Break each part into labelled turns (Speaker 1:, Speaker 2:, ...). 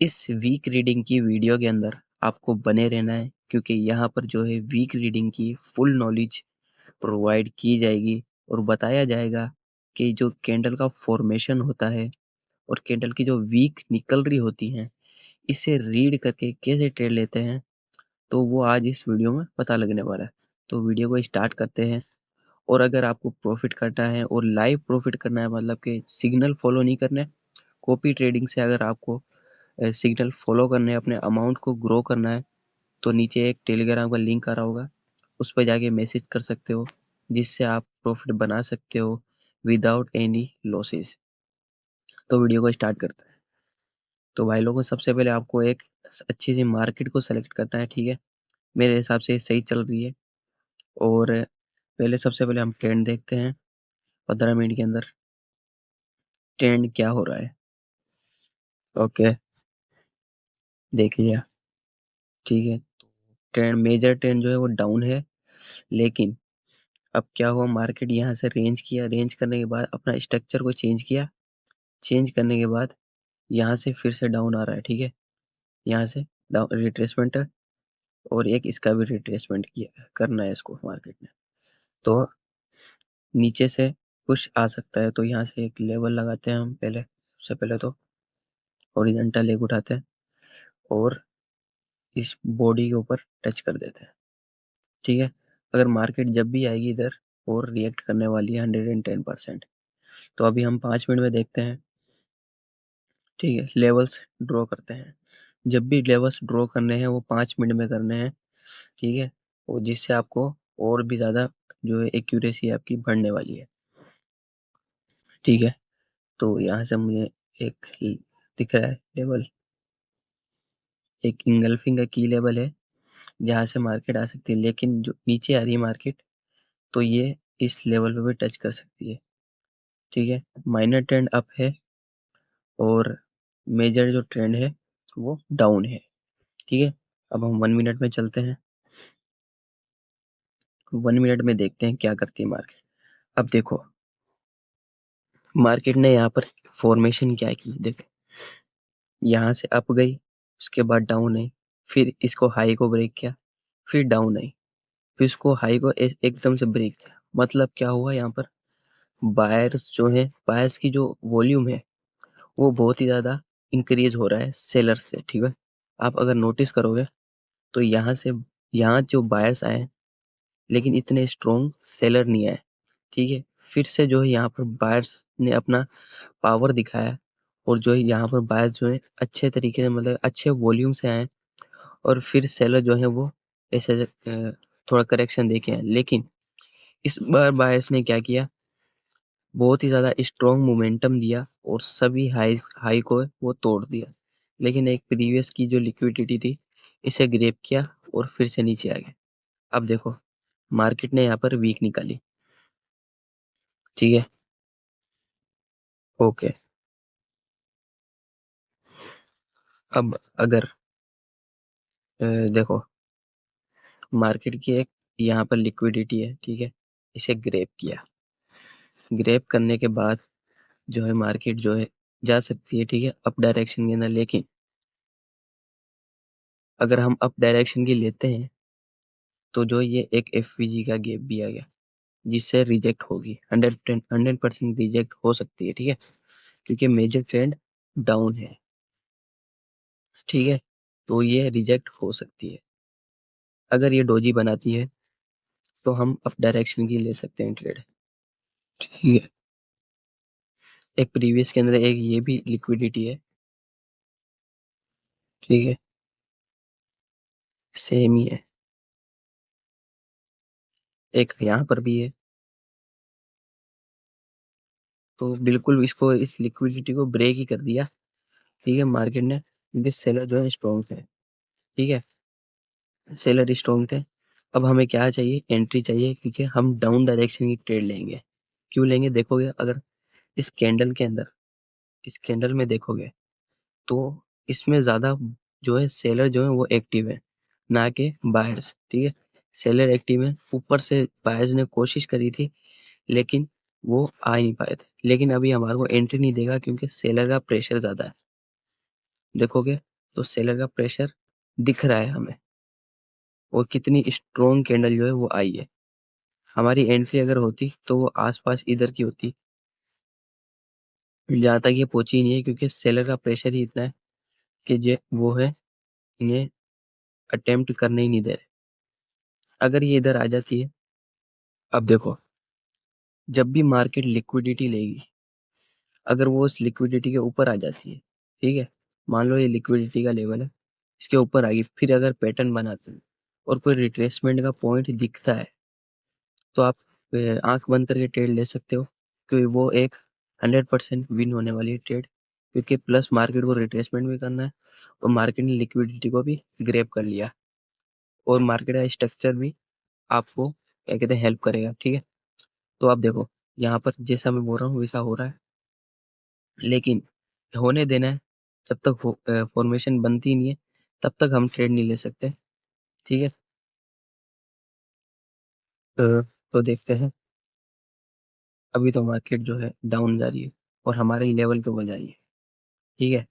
Speaker 1: इस week reading की video के अंदर आपको बने रहना है, क्योंकि यहाँ पर जो है वीक रीडिंग की फुल नॉलेज प्रोवाइड की जाएगी और बताया जाएगा कि जो कैंडल का फॉर्मेशन होता है और कैंडल की जो वीक निकल रही होती हैं, इसे रीड करके कैसे ट्रेड लेते हैं, तो वो आज इस वीडियो में पता लगने वाला है। तो वीडियो को स्टार्ट करते हैं। और अगर आपको प्रॉफिट करना है और लाइव प्रॉफिट करना है, मतलब कि सिग्नल फॉलो नहीं करना है, कॉपी ट्रेडिंग से अगर आपको सिग्नल फॉलो करने हैं, अपने अमाउंट को ग्रो करना है, तो नीचे एक टेलीग्राम का लिंक आ रहा होगा, उस पर जाके मैसेज कर सकते हो, जिससे आप प्रॉफिट बना सकते हो विदाउट एनी लॉसेस। तो वीडियो को स्टार्ट करते हैं। तो भाई लोगों, सबसे पहले आपको एक अच्छी सी मार्केट को सेलेक्ट करना है, ठीक है। मेरे हिसाब से ये सही चल रही है। और पहले सबसे पहले हम ट्रेंड देखते हैं 15 मिनट के अंदर ट्रेंड क्या हो रहा है। ओके, देख लिया, ठीक है। ट्रेंड, मेजर ट्रेंड जो है वो डाउन है, लेकिन अब क्या हुआ, मार्केट यहाँ से रेंज किया, रेंज करने के बाद अपना स्ट्रक्चर को चेंज किया, चेंज करने के बाद यहाँ से फिर से डाउन आ रहा है, ठीक है। यहाँ से डाउन रिट्रेसमेंट है, और एक इसका भी रिट्रेसमेंट किया करना है इसको मार्केट ने। तो नीचे से पुश आ सकता है, तो यहाँ से एक लेवल लगाते हैं हम पहले। सबसे पहले तो हॉरिजॉन्टल लेग उठाते हैं और इस बॉडी के ऊपर टच कर देते हैं, ठीक है। अगर मार्केट जब भी आएगी इधर और रिएक्ट करने वाली है 110%। तो अभी हम 5 मिनट में देखते हैं, ठीक है। लेवल्स ड्रॉ करते हैं, जब भी लेवल्स ड्रॉ करने हैं वो 5 मिनट में करने हैं, ठीक है। और जिससे आपको और भी ज़्यादा जो है एक्यूरेसी आपकी बढ़ने वाली है, ठीक है। तो यहाँ से मुझे एक दिख रहा है लेवल, एक इंगल्फिंग का की लेवल है, जहाँ से मार्केट आ सकती है, लेकिन जो नीचे आ रही है मार्केट, तो ये इस लेवल पे भी टच कर सकती है, ठीक है। माइनर ट्रेंड अप है और मेजर जो ट्रेंड है वो डाउन है, ठीक है। अब हम 1 मिनट में चलते हैं, 1 मिनट में देखते हैं क्या करती है मार्केट। अब देखो, मार्केट ने यहाँ पर फॉर्मेशन क्या की, देखो यहाँ से अप गई, उसके बाद डाउन आई, फिर इसको हाई को ब्रेक किया, फिर डाउन आई, फिर इसको हाई को एकदम से ब्रेक किया। मतलब क्या हुआ, यहाँ पर बायर्स जो है, बायर्स की जो वॉल्यूम है वो बहुत ही ज्यादा इंक्रीज हो रहा है सेलर्स से, ठीक है। आप अगर नोटिस करोगे तो यहाँ से, यहाँ जो बायर्स आए, लेकिन इतने स्ट्रॉन्ग सेलर नहीं आए, ठीक है। फिर से जो है यहाँ पर बायर्स ने अपना पावर दिखाया, और जो है यहाँ पर बायर्स जो है अच्छे तरीके से, मतलब अच्छे वॉल्यूम से आए, और फिर सेलर जो है वो ऐसे थोड़ा करेक्शन देके आए। लेकिन इस बार बायर्स ने क्या किया, बहुत ही ज़्यादा स्ट्रॉन्ग मोमेंटम दिया और सभी हाई हाई को वो तोड़ दिया। लेकिन एक प्रीवियस की जो लिक्विडिटी थी, इसे ग्रैब किया और फिर से नीचे आ गया। अब देखो, मार्केट ने यहाँ पर वीक निकाली, ठीक है। ओके, अब अगर देखो, मार्केट की एक यहाँ पर लिक्विडिटी है, ठीक है। इसे ग्रैब किया, ग्रैब करने के बाद जो है मार्केट जो है जा सकती है, ठीक है, अप डायरेक्शन के अंदर। लेकिन अगर हम अप डायरेक्शन की लेते हैं, तो जो ये एक एफवीजी का गैप भी आ गया, जिससे रिजेक्ट होगी, 100% रिजेक्ट हो सकती है, ठीक है, क्योंकि मेजर ट्रेंड डाउन है, ठीक है। तो ये रिजेक्ट हो सकती है। अगर ये डोजी बनाती है तो हम अप डायरेक्शन की ले सकते हैं ट्रेड, ठीक है। एक प्रीवियस के अंदर एक ये भी लिक्विडिटी है, ठीक है, सेम ही है, एक यहाँ पर भी है। तो बिल्कुल इसको, इस लिक्विडिटी को ब्रेक ही कर दिया, ठीक है, मार्केट ने, क्योंकि सेलर जो है स्ट्रॉन्ग थे, ठीक है, सेलर स्ट्रॉन्ग थे। अब हमें क्या चाहिए, एंट्री चाहिए, क्योंकि हम डाउन डायरेक्शन की ट्रेड लेंगे। क्यों लेंगे, देखोगे अगर इस कैंडल के अंदर, इस कैंडल में देखोगे, तो इसमें ज्यादा जो है सेलर जो है वो एक्टिव है, ना कि बायर्स, ठीक है। सेलर एक्टिव है, ऊपर से बायर्स ने कोशिश करी थी, लेकिन वो आ ही नहीं पाए थे। लेकिन अभी हमारे को एंट्री नहीं देगा, क्योंकि सेलर का प्रेशर ज्यादा है। देखोगे तो सेलर का प्रेशर दिख रहा है हमें और कितनी स्ट्रॉन्ग कैंडल जो है वो आई है। हमारी एंट्री अगर होती तो वो आसपास इधर की होती, जहां तक ये पहुंची ही नहीं है, क्योंकि सेलर का प्रेशर ही इतना है कि जो वो है इन्हें अटेम्प्ट करने ही नहीं दे रहे। अगर ये इधर आ जाती है, अब देखो, जब भी मार्केट लिक्विडिटी लेगी, अगर वो उस लिक्विडिटी के ऊपर आ जाती है, ठीक है, मान लो ये लिक्विडिटी का लेवल है, इसके ऊपर आ गई, फिर अगर पैटर्न बनाते हैं और कोई रिट्रेसमेंट का पॉइंट दिखता है, तो आप आंख बंद करके ट्रेड ले सकते हो, क्योंकि वो एक 100% विन होने वाली है ट्रेड, क्योंकि प्लस मार्केट को रिट्रेसमेंट भी करना है और मार्केट ने लिक्विडिटी को भी ग्रैब कर लिया और मार्केट का स्ट्रक्चर भी आपको क्या कहते हैं हेल्प करेगा। ठीक है, तो आप देखो, यहाँ पर जैसा मैं बोल रहा हूँ वैसा हो रहा है, लेकिन होने देना है। जब तक फॉर्मेशन बनती नहीं है तब तक हम ट्रेड नहीं ले सकते। ठीक है, तो देखते हैं। अभी तो मार्केट जो है डाउन जा रही है और हमारे लेवल के ऊपर जा रही है। ठीक है,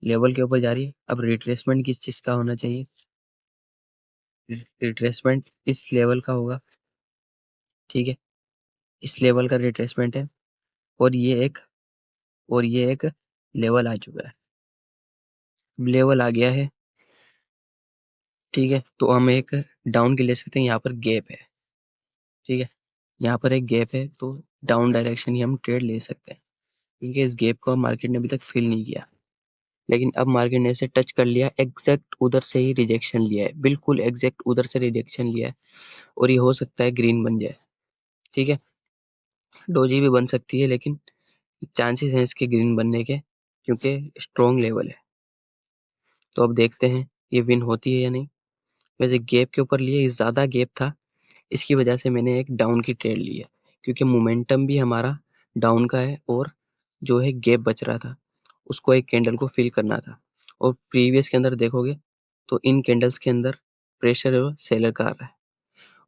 Speaker 1: लेवल के ऊपर जा रही है। अब रिट्रेसमेंट किस चीज का होना चाहिए? रिट्रेसमेंट इस लेवल का होगा। ठीक है, इस लेवल का रिट्रेसमेंट है और ये एक लेवल आ चुका है। लेवल आ गया है, ठीक है, तो हम एक डाउन के ले सकते हैं। यहाँ पर गैप है, ठीक है, यहाँ पर एक गैप है, तो डाउन डायरेक्शन ही हम ट्रेड ले सकते हैं, क्योंकि इस गैप को मार्केट ने अभी तक फिल नहीं किया। लेकिन अब मार्केट ने इसे टच कर लिया, एग्जैक्ट उधर से ही रिजेक्शन लिया है, बिल्कुल एग्जैक्ट उधर से रिजेक्शन लिया है, और ये हो सकता है ग्रीन बन जाए। ठीक है, डोजी भी बन सकती है, लेकिन चांसेस हैं इसके ग्रीन बनने के, क्योंकि स्ट्रॉन्ग लेवल है। तो अब देखते हैं ये विन होती है या नहीं। वैसे गैप के ऊपर लिए ज्यादा गैप था, इसकी वजह से मैंने एक डाउन की ट्रेड ली है, क्योंकि मोमेंटम भी हमारा डाउन का है और जो है गैप बच रहा था, उसको एक कैंडल को फिल करना था। और प्रीवियस के अंदर देखोगे तो इन कैंडल्स के अंदर प्रेशर सेलर का आ रहा है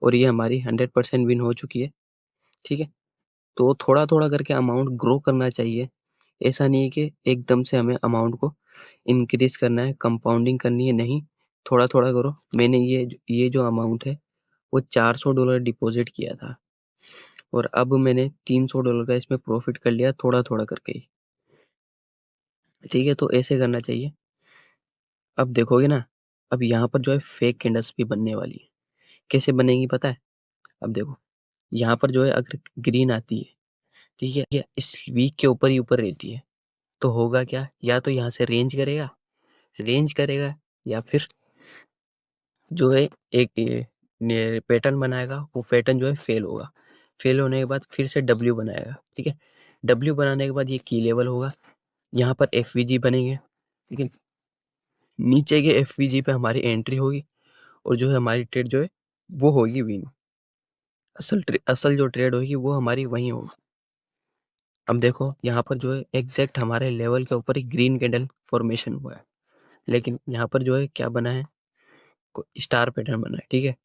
Speaker 1: और ये हमारी 100% विन हो चुकी है। ठीक है, तो थोड़ा थोड़ा करके अमाउंट ग्रो करना चाहिए। ऐसा नहीं है कि एकदम से हमें अमाउंट को इंक्रीज करना है, कंपाउंडिंग करनी है, नहीं, थोड़ा थोड़ा करो। मैंने ये जो अमाउंट है वो $400 डिपॉजिट किया था और अब मैंने $300 का इसमें प्रॉफिट कर लिया, थोड़ा थोड़ा करके ही। ठीक है, तो ऐसे करना चाहिए। अब देखोगे ना, अब यहाँ पर जो है फेक कैंडल्स भी बनने वाली है। कैसे बनेगी पता है? अब देखो, यहाँ पर जो है अगर ग्रीन आती है, ठीक है, या इस वीक के ऊपर ही ऊपर रहती है, तो होगा क्या? या तो यहाँ से रेंज करेगा, या फिर जो है एक पैटर्न बनाएगा, वो पैटर्न जो है फेल होगा। फेल होने के बाद फिर से डब्ल्यू बनाएगा। ठीक है, डब्ल्यू बनाने के बाद ये की लेवल होगा, यहाँ पर एफ बनेंगे। ठीक है, नीचे के एफ पे हमारी एंट्री होगी और जो है हमारी ट्रेड जो है वो होगी विन। असल जो ट्रेड होगी वो हमारी वहीं होगी। अब देखो, यहाँ पर जो है एग्जैक्ट हमारे लेवल के ऊपर ही ग्रीन कैंडल फॉर्मेशन हुआ है, लेकिन यहाँ पर जो है क्या बना है, स्टार पैटर्न बना है। ठीक है,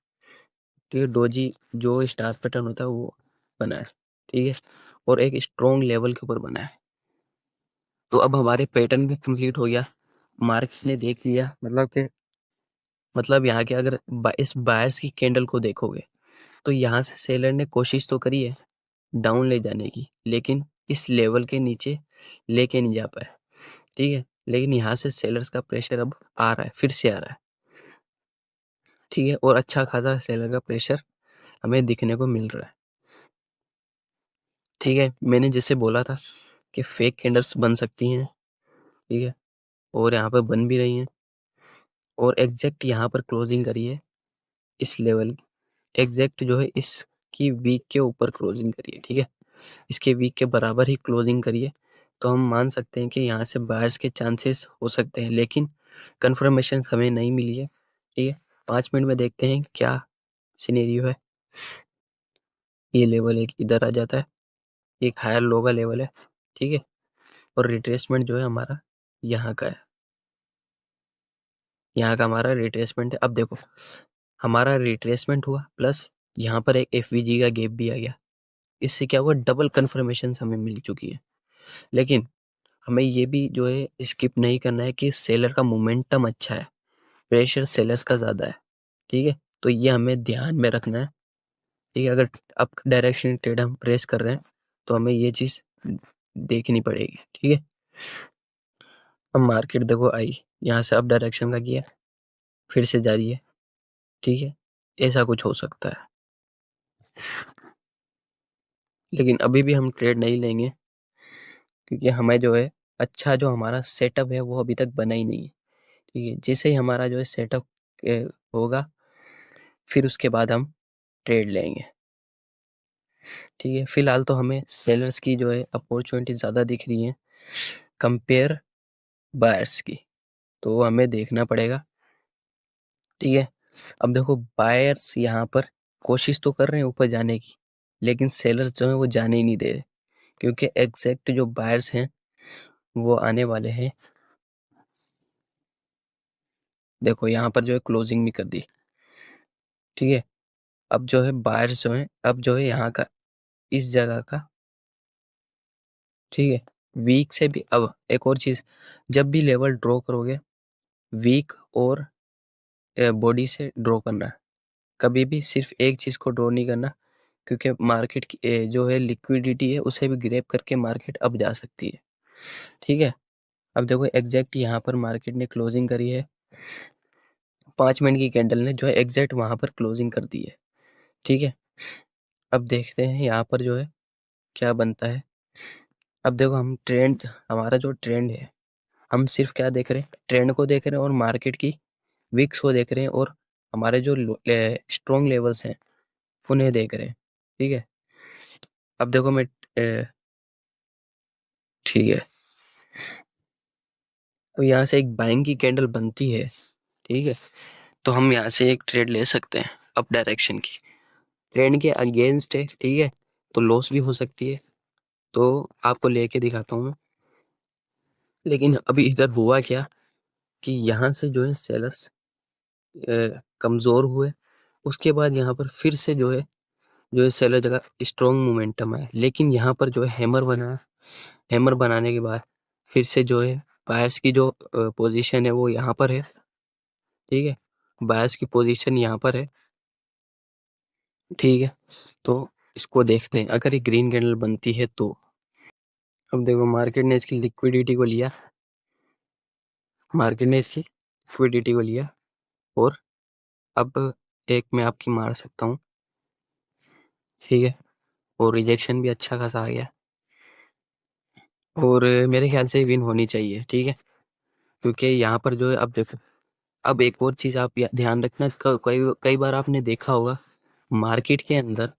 Speaker 1: तो ये डोजी जो स्टार पैटर्न होता है वो बना है। ठीक है, और एक स्ट्रॉन्ग लेवल के ऊपर बना है। तो अब हमारे पैटर्न भी कंप्लीट हो गया, मार्केट ने देख लिया, मतलब यहाँ के अगर इस बायर्स की कैंडल को देखोगे तो यहाँ से सेलर ने कोशिश तो करी है डाउन ले जाने की, लेकिन इस लेवल के नीचे लेके नहीं जा पाए। ठीक है, लेकिन यहाँ से सेलर्स का प्रेशर अब आ रहा है, फिर से आ रहा है। ठीक है, और अच्छा खासा सेलर का प्रेशर हमें दिखने को मिल रहा है। ठीक है, मैंने जैसे बोला था कि फेक कैंडल्स बन सकती हैं, ठीक है, और यहाँ पर बन भी रही हैं, और एग्जैक्ट यहाँ पर क्लोजिंग करी है इस लेवल, एग्जैक्ट जो है इसकी वीक के ऊपर क्लोजिंग करी है। ठीक है, इसके वीक के बराबर ही क्लोजिंग करिए, तो हम मान सकते हैं कि यहाँ से बायर्स के चांसेस हो सकते हैं, लेकिन कंफर्मेशन हमें नहीं मिली है। ठीक है, 5 मिनट में देखते हैं क्या सिनेरियो है। ये लेवल एक इधर आ जाता है, एक हायर लो का लेवल है। ठीक है, और रिट्रेसमेंट जो है हमारा यहाँ का है, यहाँ का हमारा रिट्रेसमेंट है। अब देखो, हमारा रिट्रेसमेंट हुआ प्लस यहाँ पर एक एफ का गैप भी आ गया, इससे क्या हुआ, डबल कंफर्मेशन हमें मिल चुकी है। लेकिन हमें ये भी जो है स्किप नहीं करना है कि सेलर का मोमेंटम अच्छा है, प्रेशर सेलर्स का ज़्यादा है। ठीक है, तो ये हमें ध्यान में रखना है। ठीक है, अगर अप डायरेक्शन ट्रेड हम प्रेस कर रहे हैं तो हमें ये चीज़ देखनी पड़ेगी। ठीक है, अब मार्केट देखो आई, यहाँ से अप डायरेक्शन का किया, फिर से जा रही है। ठीक है, ऐसा कुछ हो सकता है, लेकिन अभी भी हम ट्रेड नहीं लेंगे क्योंकि हमें जो है अच्छा जो हमारा सेटअप है वो अभी तक बना ही नहीं है। ठीक है, जैसे ही हमारा जो है सेटअप होगा फिर उसके बाद हम ट्रेड लेंगे। ठीक है, फिलहाल तो हमें सेलर्स की जो है अपॉर्चुनिटी ज़्यादा दिख रही है कंपेयर बायर्स की, तो हमें देखना पड़ेगा। ठीक है, अब देखो बायर्स यहाँ पर कोशिश तो कर रहे हैं ऊपर जाने की, लेकिन सेलर्स जो है वो जाने ही नहीं दे रहे, क्योंकि एग्जैक्ट जो बायर्स हैं वो आने वाले हैं। देखो यहाँ पर जो है क्लोजिंग भी कर दी। ठीक है, अब जो है बायर्स जो है, अब जो है यहाँ का इस जगह का, ठीक है, वीक से भी, अब एक और चीज, जब भी लेवल ड्रॉ करोगे वीक और बॉडी से ड्रॉ करना है, कभी भी सिर्फ एक चीज को ड्रॉ नहीं करना, क्योंकि मार्केट की जो है लिक्विडिटी है उसे भी ग्रैब करके मार्केट अब जा सकती है। ठीक है, अब देखो एग्जैक्ट यहाँ पर मार्केट ने क्लोजिंग करी है, 5 मिनट की कैंडल ने जो है एग्जैक्ट वहां पर क्लोजिंग कर दी है। ठीक है, अब देखते हैं यहाँ पर जो है क्या बनता है। अब देखो हम ट्रेंड, हमारा जो ट्रेंड है, हम सिर्फ क्या देख रहे हैं, ट्रेंड को देख रहे हैं और मार्केट की विक्स को देख रहे हैं और हमारे जो स्ट्रॉन्ग लेवल्स हैं उन्हें देख रहे हैं। ठीक है, अब देखो मैं ठीक है, अब यहाँ से एक बाइंग की कैंडल बनती है। ठीक है, तो हम यहाँ से एक ट्रेड ले सकते हैं अप डायरेक्शन की, ट्रेंड के अगेंस्ट है। ठीक है, तो लॉस भी हो सकती है, तो आपको लेके दिखाता हूँ मैं। लेकिन अभी इधर हुआ क्या कि यहाँ से जो है सेलर्स कमजोर हुए, उसके बाद यहाँ पर फिर से जो है सेलर जगह स्ट्रॉन्ग मोमेंटम है, लेकिन यहाँ पर जो है हैमर बना, हैमर बनाने के बाद फिर से जो है बायर्स की जो पोजीशन है वो यहाँ पर है। ठीक है, बायर्स की पोजीशन यहाँ पर है। ठीक है, तो इसको देखते हैं, अगर ये ग्रीन कैंडल बनती है तो अब देखो मार्केट ने इसकी लिक्विडिटी को लिया, मार्केट ने इसकी लिक्विडिटी को लिया और अब एक मैं आपकी मार सकता हूँ। ठीक है, और रिजेक्शन भी अच्छा खासा आ गया और मेरे ख्याल से विन होनी चाहिए। ठीक है, क्योंकि यहाँ पर जो है, अब देखो, अब एक और चीज आप ध्यान रखना, कई कई बार आपने देखा होगा मार्केट के अंदर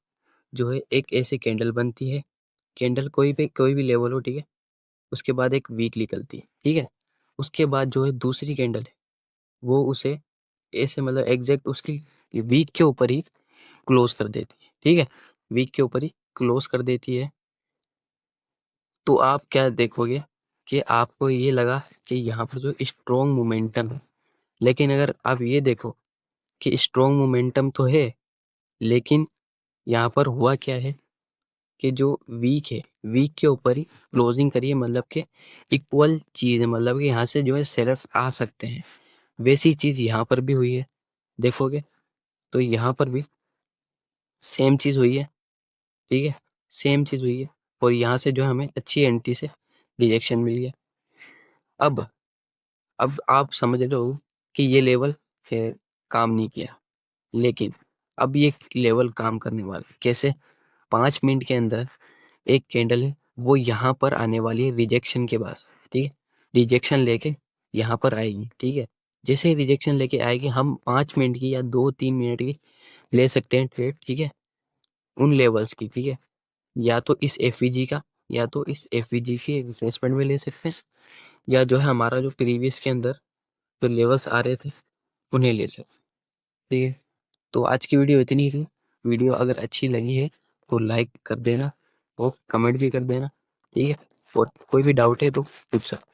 Speaker 1: जो है एक ऐसी कैंडल बनती है, कैंडल कोई भी लेवल हो, ठीक है, उसके बाद एक वीक निकलती है। ठीक है, उसके बाद जो है दूसरी कैंडल है वो उसे ऐसे मतलब एग्जैक्ट उसकी वीक के ऊपर ही क्लोज कर देती है। ठीक है, वीक के ऊपर ही क्लोज कर देती है, तो आप क्या देखोगे कि आपको ये लगा कि यहाँ पर जो स्ट्रॉन्ग मोमेंटम है, लेकिन अगर आप ये देखो कि स्ट्रॉन्ग मोमेंटम तो है, लेकिन यहाँ पर हुआ क्या है कि जो वीक है, वीक के ऊपर ही क्लोजिंग करिए, मतलब कि इक्वल चीज है, मतलब कि यहाँ से जो है सेलर्स आ सकते हैं, वैसी चीज यहाँ पर भी हुई है। देखोगे तो यहाँ पर भी सेम चीज हुई है। ठीक है, सेम चीज हुई है और यहाँ से जो है हमें अच्छी एंट्री से रिजेक्शन मिली है। अब अब आप समझ रहे हो कि ये लेवल फिर काम नहीं किया, लेकिन अब ये लेवल काम करने वाला है। कैसे? 5 मिनट के अंदर एक कैंडल है वो यहाँ पर आने वाली है रिजेक्शन के बाद। ठीक है, रिजेक्शन लेके यहाँ पर आएगी। ठीक है, जैसे ही रिजेक्शन लेके आएगी हम 5 मिनट की या 2-3 मिनट की ले सकते हैं ट्रेड। ठीक है, उन लेवल्स की। ठीक है, या तो इस एफ का, या तो इस एफ के रिप्लेसमेंट में ले सकते हैं, या जो है हमारा जो प्रीवियस के अंदर जो लेवल्स आ रहे थे उन्हें ले सकते हैं। ठीक है, तो आज की वीडियो इतनी ही थी। वीडियो अगर अच्छी लगी है तो लाइक कर देना और कमेंट भी कर देना। ठीक है, और कोई भी डाउट है तो पूछ सकते।